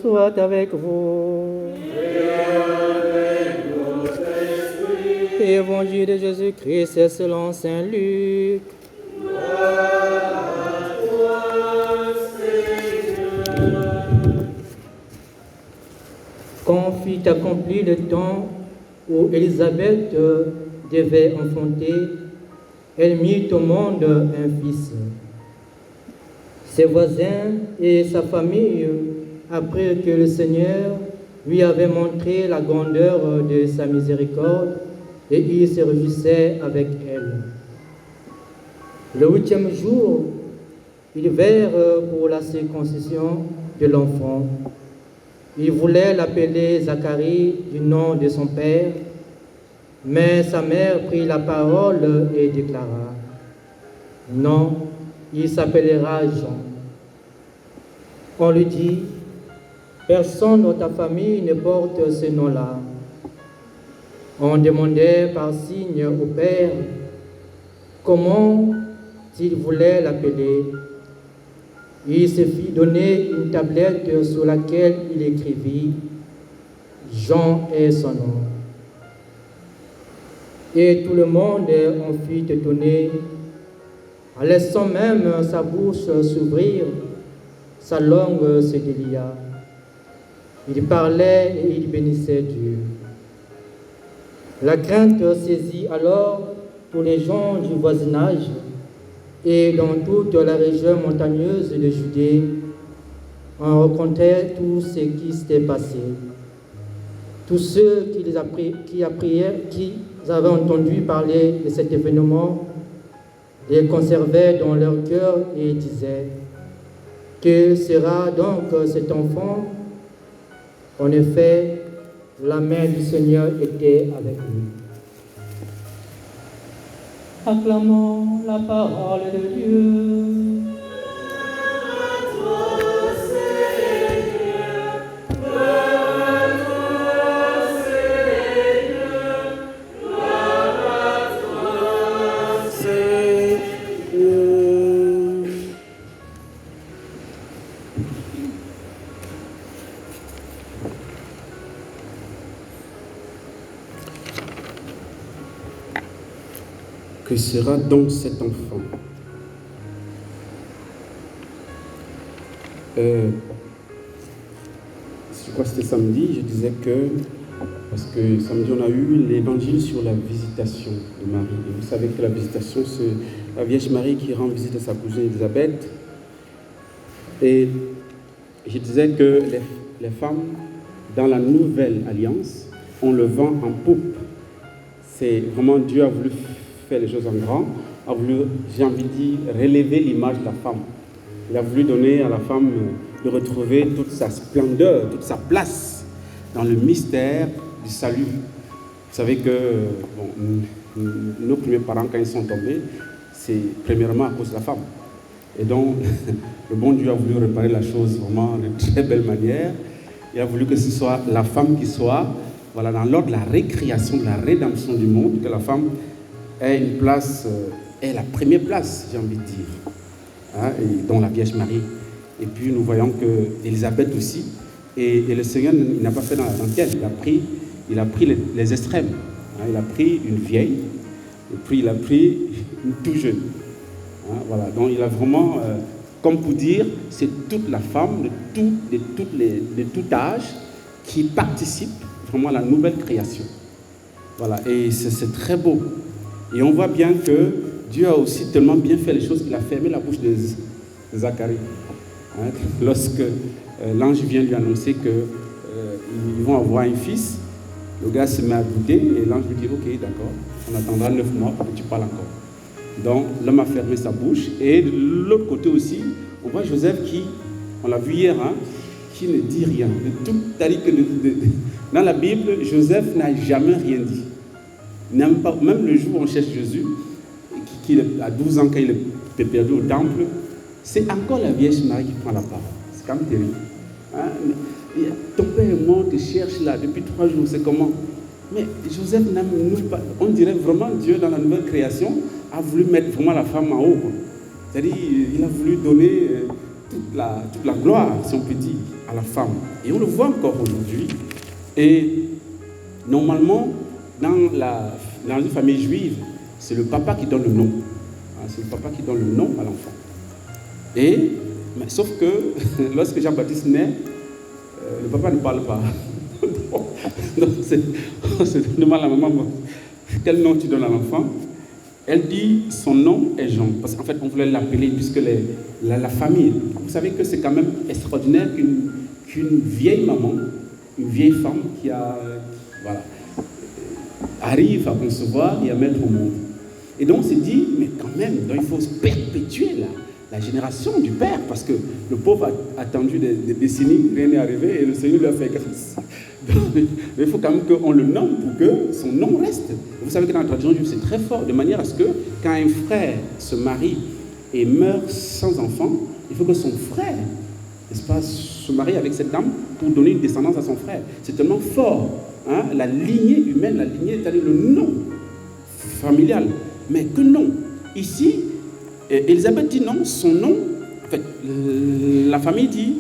soit avec vous. Évangile de Jésus-Christ selon saint Luc. Quand fut accompli le temps où Élisabeth devait enfanter, elle mit au monde un fils. Ses voisins et sa famille apprirent que le Seigneur lui avait montré la grandeur de sa miséricorde et il se réjouissait avec elle. Le 8e jour, ils vinrent pour la circoncision de l'enfant. Ils voulaient l'appeler Zacharie du nom de son père, mais sa mère prit la parole et déclara: « Non, il s'appellera Jean. » On lui dit: « Personne dans ta famille ne porte ce nom-là. » On demandait par signe au père comment il voulait l'appeler. Il se fit donner une tablette sur laquelle il écrivit: « Jean est son nom. » Et tout le monde en fut étonné, en laissant même sa bouche s'ouvrir, sa langue se délia. Il parlait et il bénissait Dieu. La crainte saisit alors tous les gens du voisinage et dans toute la région montagneuse de Judée, on racontait tout ce qui s'était passé. Tous ceux qui avaient entendu parler de cet événement les conservaient dans leur cœur et disaient: « Que sera donc cet enfant ?» En effet, la main du Seigneur était avec lui. Acclamons la parole de Dieu. Que sera donc cet enfant? Je crois que c'était samedi, je disais que, parce que samedi on a eu l'évangile sur la visitation de Marie. Et vous savez que la visitation, c'est la Vierge Marie qui rend visite à sa cousine Élisabeth. Et je disais que les femmes, dans la nouvelle alliance, on le vend en poupe. C'est vraiment Dieu a voulu faire les choses en grand, a voulu, j'ai envie de dire, relever l'image de la femme. Il a voulu donner à la femme de retrouver toute sa splendeur, toute sa place dans le mystère du salut. Vous savez que nos premiers parents, quand ils sont tombés, c'est premièrement à cause de la femme. Et donc, le bon Dieu a voulu réparer la chose vraiment de très belle manière. Il a voulu que ce soit la femme qui soit, voilà, dans l'ordre de la récréation, de la rédemption du monde, que la femme ait une place, ait la première place, j'ai envie de dire, hein, et dont la Vierge Marie. Et puis nous voyons que Élisabeth aussi, et le Seigneur il n'a pas fait dans la dentelle, il a pris les extrêmes. Hein, il a pris une vieille, et puis il a pris une tout jeune. Hein, voilà, donc il a vraiment, comme pour dire, c'est toute la femme de tout âge qui participe vraiment à la nouvelle création. Voilà, et c'est très beau. Et on voit bien que Dieu a aussi tellement bien fait les choses qu'il a fermé la bouche de Zacharie. Hein, lorsque l'ange vient lui annoncer qu'ils vont avoir un fils, le gars se met à douter et l'ange lui dit: « Ok, d'accord, on attendra 9 mois pour que tu parles encore. » Donc l'homme a fermé sa bouche. Et de l'autre côté aussi, on voit Joseph qui, on l'a vu hier, hein, qui ne dit rien. C'est-à-dire que dans la Bible, Joseph n'a jamais rien dit. Même le jour où on cherche Jésus, à 12 ans quand il est perdu au temple, c'est encore la Vierge Marie qui prend la parole. C'est quand même terrible. Hein? Ton père est mort, te cherche là depuis 3 jours, c'est comment? Mais Joseph n'a pas. On dirait vraiment Dieu dans la nouvelle création a voulu mettre vraiment la femme en haut. C'est-à-dire il a voulu donner toute la gloire, si on peut dire, à la femme. Et on le voit encore aujourd'hui. Et normalement, dans une famille juive, c'est le papa qui donne le nom. C'est le papa qui donne le nom à l'enfant. Mais sauf que lorsque Jean-Baptiste naît, le papa ne parle pas. Donc c'est demande à la maman, quel nom tu donnes à l'enfant? Elle dit, son nom est Jean. Parce qu'en fait, on voulait l'appeler, puisque la famille, vous savez que c'est quand même extraordinaire qu'une vieille maman, une vieille femme arrive à concevoir et à mettre au monde. Et donc on s'est dit, mais quand même, donc il faut perpétuer la génération du père, parce que le pauvre a attendu des décennies, rien n'est arrivé, et le Seigneur lui a fait grâce. Donc, il faut quand même qu'on le nomme pour que son nom reste. Vous savez que dans la tradition juive, c'est très fort, de manière à ce que quand un frère se marie et meurt sans enfant, il faut que son frère, n'est-ce pas, se marie avec cette dame pour donner une descendance à son frère. C'est tellement fort, hein, la lignée humaine, la lignée, c'est-à-dire le nom familial. Mais que non. Ici, Élisabeth dit non, son nom, en fait, la famille dit,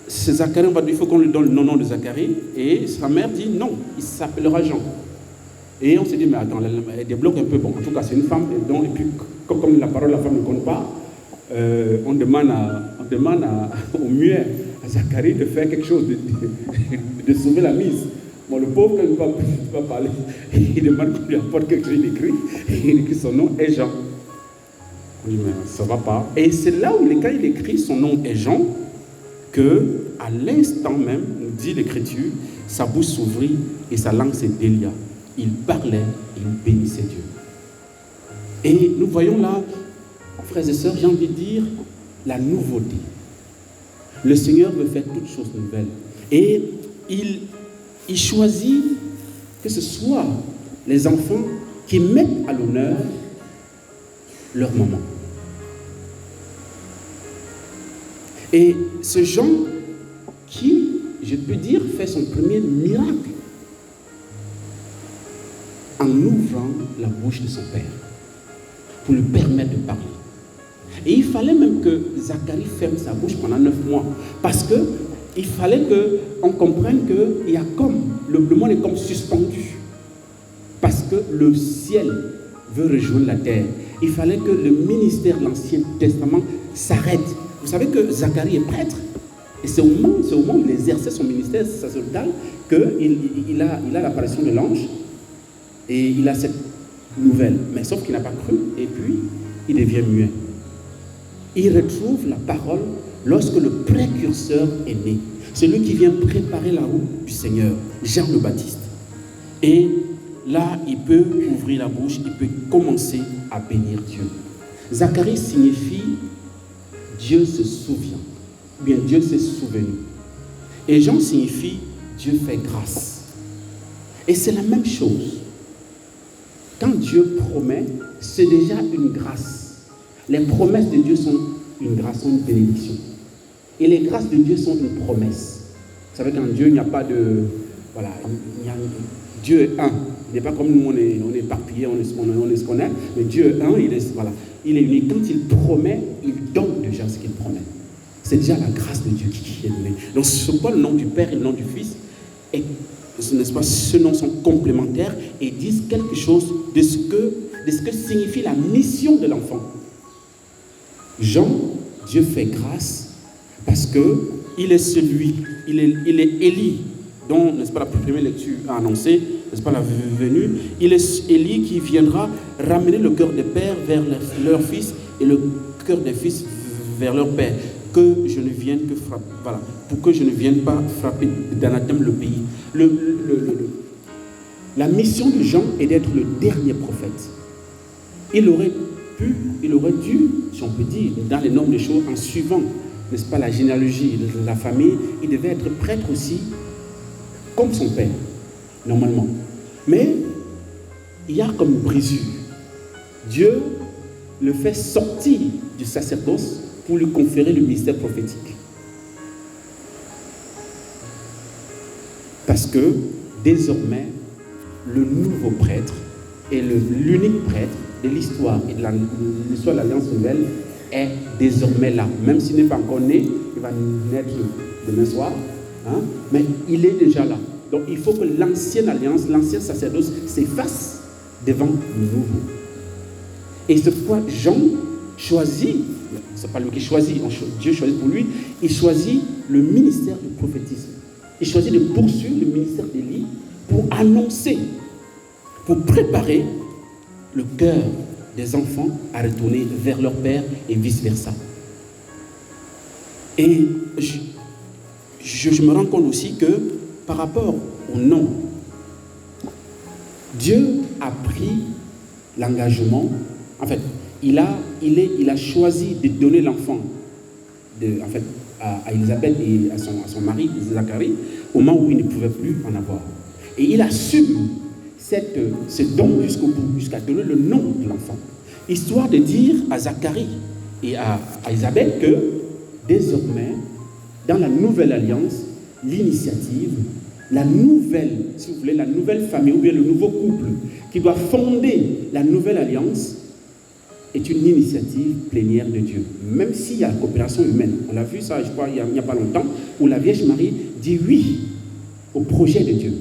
c'est Zacharie, il faut qu'on lui donne le nom de Zacharie, et sa mère dit non, il s'appellera Jean. Et on s'est dit, mais attends, elle débloque un peu, bon, en tout cas c'est une femme, et puis comme la parole de la femme ne compte pas, on demande au muet, à Zacharie, de faire quelque chose, de sauver la mise. Bon, le pauvre, quand il ne va pas parler, il demande qu'on lui apporte quelque chose d'écrit, et il écrit son nom est Jean. On dit, mais ça ne va pas. Et c'est là où, quand il écrit son nom est Jean, que, à l'instant même, nous dit l'Écriture, sa bouche s'ouvrit et sa langue se délia. Il parlait, il bénissait Dieu. Et nous voyons là, frères et sœurs, j'ai envie de dire, la nouveauté. Le Seigneur veut faire toutes choses nouvelles. Et il choisit que ce soit les enfants qui mettent à l'honneur leur maman. Et ce Jean qui, je peux dire, fait son premier miracle en ouvrant la bouche de son père pour lui permettre de parler. Et il fallait même que Zacharie ferme sa bouche pendant 9 mois, parce qu'il fallait qu'on comprenne que il y a comme, le monde est comme suspendu, parce que le ciel veut rejoindre la terre. Il fallait que le ministère de l'Ancien Testament s'arrête. Vous savez que Zacharie est prêtre, et c'est au moment où il exerçait son ministère sacerdotal qu'il a l'apparition de l'ange, et il a cette nouvelle. Mais sauf qu'il n'a pas cru, et puis il devient muet. Il retrouve la parole lorsque le précurseur est né, celui qui vient préparer la route du Seigneur, Jean le Baptiste. Et là, il peut ouvrir la bouche, il peut commencer à bénir Dieu. Zacharie signifie Dieu se souvient, ou bien Dieu s'est souvenu. Et Jean signifie Dieu fait grâce. Et c'est la même chose. Quand Dieu promet, c'est déjà une grâce. Les promesses de Dieu sont une grâce, sont une bénédiction. Et les grâces de Dieu sont une promesse. Vous savez qu'en Dieu, il n'y a pas de... Voilà, Dieu est un. Il n'est pas comme nous, on est éparpillés, on est ce qu'on est. Mais Dieu est un, il est unique. Quand il promet, il donne déjà ce qu'il promet. C'est déjà la grâce de Dieu qui est donnée. Donc ce n'est pas le nom du Père et le nom du Fils. Et, n'est-ce pas, ce nom sont complémentaires et disent quelque chose de ce que signifie la mission de l'enfant. Jean, Dieu fait grâce parce qu'il est celui, il est Élie, dont, n'est-ce pas, la première lecture a annoncé, n'est-ce pas, la venue. Il est Élie qui viendra ramener le cœur des pères vers leurs fils et le cœur des fils vers leur père. Que je ne vienne que frapper, voilà, pour que je ne vienne pas frapper d'anathème le pays. La mission de Jean est d'être le dernier prophète. Il aurait dû, si on peut dire, dans les normes des choses, en suivant, n'est-ce pas, la généalogie de la famille, il devait être prêtre aussi, comme son père, normalement. Mais il y a comme une brisure. Dieu le fait sortir du sacerdoce pour lui conférer le ministère prophétique. Parce que désormais, le nouveau prêtre est l'unique prêtre de l'histoire et de l'histoire de l'Alliance nouvelle est désormais là. Même s'il n'est pas encore né, il va naître demain soir, hein, mais il est déjà là. Donc il faut que l'ancienne alliance, l'ancien sacerdoce s'efface devant le nouveau. Et ce point, Jean choisit, ce n'est pas lui qui choisit, Dieu choisit pour lui, il choisit le ministère du prophétisme. Il choisit de poursuivre le ministère d'Élie pour annoncer, pour préparer le cœur des enfants à retourner vers leur père et vice-versa. Et je me rends compte aussi que par rapport au nom, Dieu a pris l'engagement, en fait, il a choisi de donner l'enfant à Élisabeth et à son mari, Zacharie, au moment où il ne pouvait plus en avoir. Et il assume ce don jusqu'au bout, jusqu'à donner le nom de l'enfant. Histoire de dire à Zacharie et à Élisabeth que désormais, dans la nouvelle alliance, l'initiative, la nouvelle, si vous voulez, la nouvelle famille ou bien le nouveau couple qui doit fonder la nouvelle alliance est une initiative plénière de Dieu. Même s'il y a la coopération humaine. On l'a vu ça, je crois, il n'y a pas longtemps, où la Vierge Marie dit oui au projet de Dieu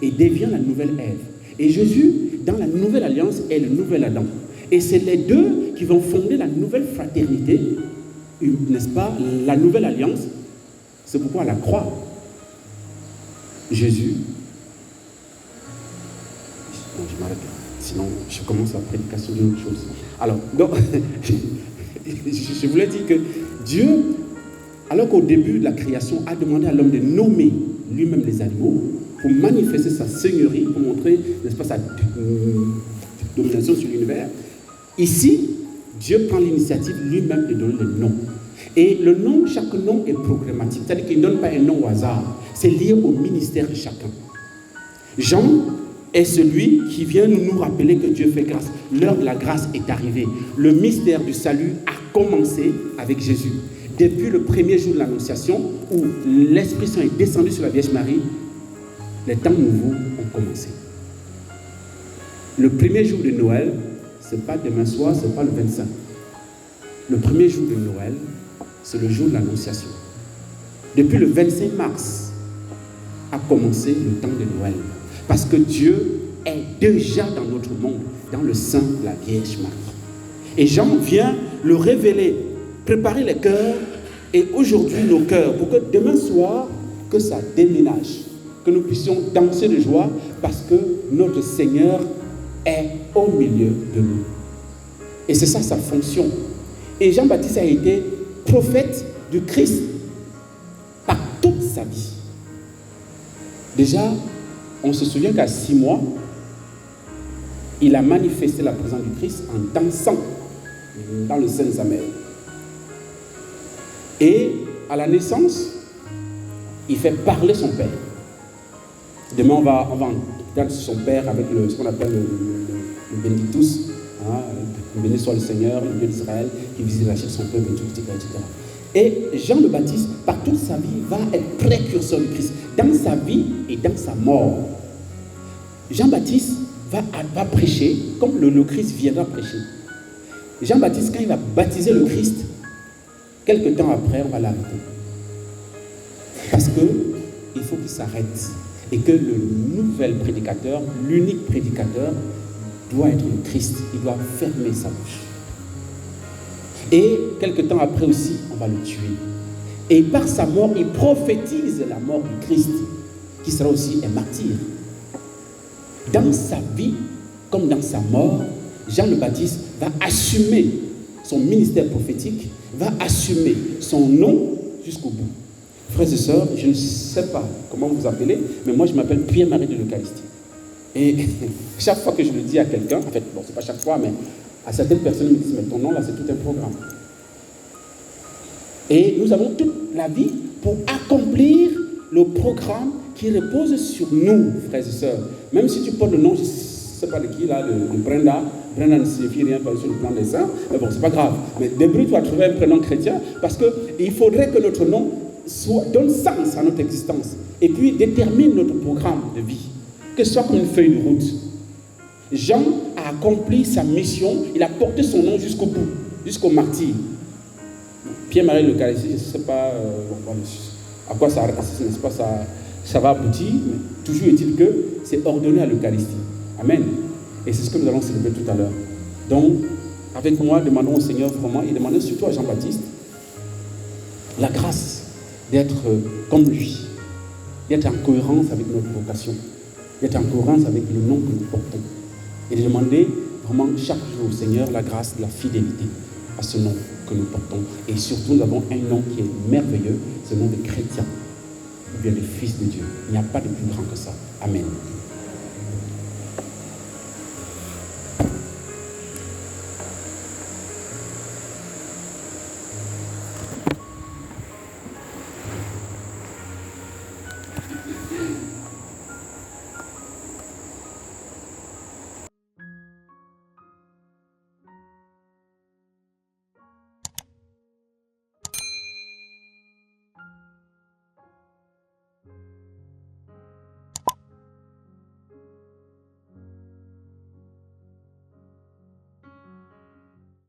et devient la nouvelle Ève. Et Jésus, dans la nouvelle alliance, est le nouvel Adam. Et c'est les deux qui vont fonder la nouvelle fraternité, n'est-ce pas? La nouvelle alliance. C'est pourquoi à la croix, Jésus... Non, je m'arrête là. Sinon, je commence la prédication d'une autre chose. Alors, donc, je voulais dire que Dieu, alors qu'au début de la création, a demandé à l'homme de nommer lui-même les animaux pour manifester sa seigneurie, pour montrer, n'est-ce pas, sa domination sur l'univers. Ici, Dieu prend l'initiative lui-même de donner le nom. Et le nom, chaque nom est programmatique. C'est-à-dire qu'il ne donne pas un nom au hasard. C'est lié au ministère de chacun. Jean est celui qui vient nous rappeler que Dieu fait grâce. L'heure de la grâce est arrivée. Le mystère du salut a commencé avec Jésus. Depuis le premier jour de l'Annonciation, où l'Esprit Saint est descendu sur la Vierge Marie, les temps nouveaux ont commencé. Le premier jour de Noël, ce n'est pas demain soir, ce n'est pas le 25. Le premier jour de Noël, c'est le jour de l'Annonciation. Depuis le 25 mars a commencé le temps de Noël. Parce que Dieu est déjà dans notre monde, dans le sein de la Vierge Marie. Et Jean vient le révéler, préparer les cœurs et aujourd'hui nos cœurs, pour que demain soir, que ça déménage, que nous puissions danser de joie parce que notre Seigneur est au milieu de nous. Et c'est ça sa fonction. Et Jean-Baptiste a été prophète du Christ par toute sa vie. Déjà, on se souvient qu'à 6 mois, il a manifesté la présence du Christ en dansant dans le sein de sa mère. Et à la naissance, il fait parler son père. Demain, on va entendre son père avec ce qu'on appelle le Benedictus. Hein, béni soit le Seigneur, le Dieu d'Israël, qui visite la chair de son peuple, etc. Et Jean le Baptiste, par toute sa vie, va être précurseur du Christ, dans sa vie et dans sa mort. Jean-Baptiste va prêcher comme le Christ viendra prêcher. Jean-Baptiste, quand il va baptiser le Christ, quelque temps après, on va l'arrêter. Parce qu'il faut qu'il s'arrête. Et que le nouvel prédicateur, l'unique prédicateur, doit être le Christ. Il doit fermer sa bouche. Et quelque temps après aussi, on va le tuer. Et par sa mort, il prophétise la mort du Christ, qui sera aussi un martyr. Dans sa vie, comme dans sa mort, Jean le Baptiste va assumer son ministère prophétique, va assumer son nom jusqu'au bout. Frères et sœurs, je ne sais pas comment vous appelez, mais moi je m'appelle Pierre-Marie de l'Eucharistie. Et chaque fois que je le dis à quelqu'un, en fait, bon, c'est pas chaque fois, mais à certaines personnes me disent, mais ton nom là, c'est tout un programme. Et nous avons toute la vie pour accomplir le programme qui repose sur nous, frères et sœurs. Même si tu portes le nom, je ne sais pas de qui là, de Brenda. Brenda ne signifie rien sur le plan des saints, mais bon, c'est pas grave. Mais débrouille-toi à trouver un prénom chrétien, parce qu'il faudrait que notre nom donne sens à notre existence, et puis détermine notre programme de vie, que ce soit comme une feuille de route. Jean a accompli sa mission, il a porté son nom jusqu'au bout, jusqu'au martyr. Pierre-Marie l'Eucharistie, je ne sais pas à quoi ça, n'est-ce pas, ça va aboutir, mais toujours est-il que c'est ordonné à l'Eucharistie. Amen. Et c'est ce que nous allons célébrer tout à l'heure. Donc, avec moi, demandons au Seigneur vraiment, et demandons surtout à Jean-Baptiste, la grâce d'être comme lui, d'être en cohérence avec notre vocation, d'être en cohérence avec le nom que nous portons, et de demander vraiment chaque jour au Seigneur la grâce de la fidélité à ce nom que nous portons. Et surtout, nous avons un nom qui est merveilleux, ce nom de chrétien, ou bien de fils de Dieu. Il n'y a pas de plus grand que ça. Amen.